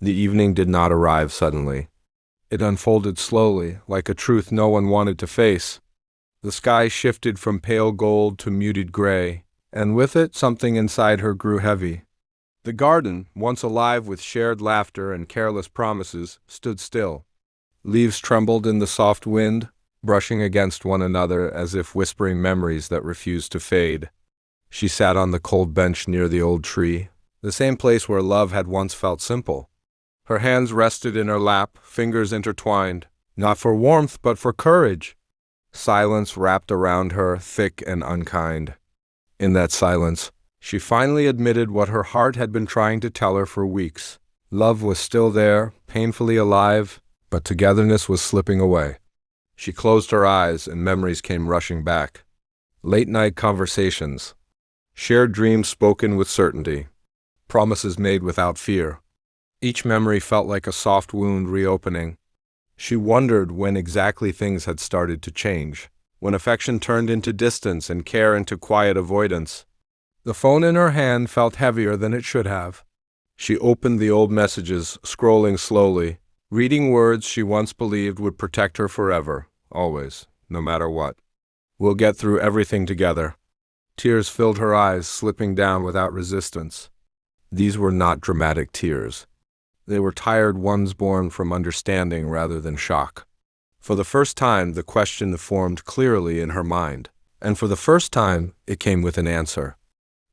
The evening did not arrive suddenly. It unfolded slowly, like a truth no one wanted to face. The sky shifted from pale gold to muted gray, and with it something inside her grew heavy. The garden, once alive with shared laughter and careless promises, stood still. Leaves trembled in the soft wind, brushing against one another as if whispering memories that refused to fade. She sat on the cold bench near the old tree, the same place where love had once felt simple. Her hands rested in her lap, fingers intertwined, not for warmth but for courage. Silence wrapped around her, thick and unkind. In that silence, she finally admitted what her heart had been trying to tell her for weeks. Love was still there, painfully alive, but togetherness was slipping away. She closed her eyes and memories came rushing back. Late-night conversations, shared dreams spoken with certainty, promises made without fear. Each memory felt like a soft wound reopening. She wondered when exactly things had started to change, when affection turned into distance and care into quiet avoidance. The phone in her hand felt heavier than it should have. She opened the old messages, scrolling slowly, reading words she once believed would protect her forever, always, no matter what. "We'll get through everything together." Tears filled her eyes, slipping down without resistance. These were not dramatic tears. They were tired ones born from understanding rather than shock. For the first time, the question formed clearly in her mind, and for the first time, it came with an answer.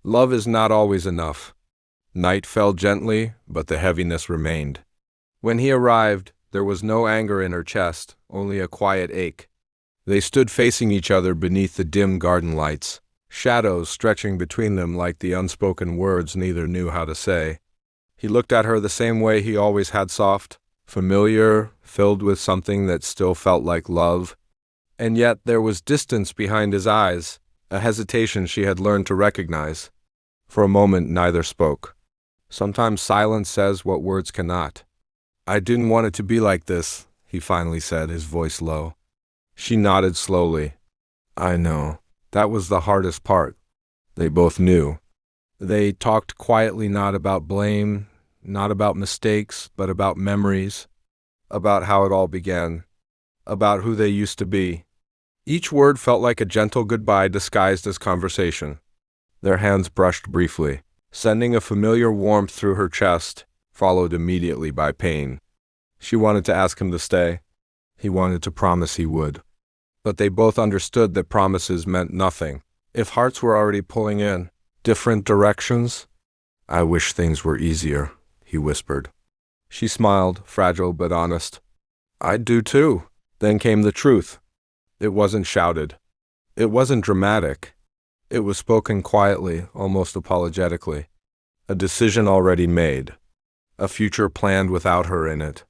Love is not always enough. Night fell gently, but the heaviness remained. When he arrived, there was no anger in her chest, only a quiet ache. They stood facing each other beneath the dim garden lights, shadows stretching between them like the unspoken words neither knew how to say. He looked at her the same way he always had, soft, familiar, filled with something that still felt like love. And yet there was distance behind his eyes, a hesitation she had learned to recognize. For a moment neither spoke. Sometimes silence says what words cannot. "I didn't want it to be like this," he finally said, his voice low. She nodded slowly. "I know. That was the hardest part." They both knew. They talked quietly, not about blame, not about mistakes, but about memories, about how it all began, about who they used to be. Each word felt like a gentle goodbye disguised as conversation. Their hands brushed briefly, sending a familiar warmth through her chest, followed immediately by pain. She wanted to ask him to stay. He wanted to promise he would. But they both understood that promises meant nothing if hearts were already pulling in different directions. "I wish things were easier," he whispered. She smiled, fragile but honest. "I do too." Then came the truth. It wasn't shouted. It wasn't dramatic. It was spoken quietly, almost apologetically. A decision already made. A future planned without her in it.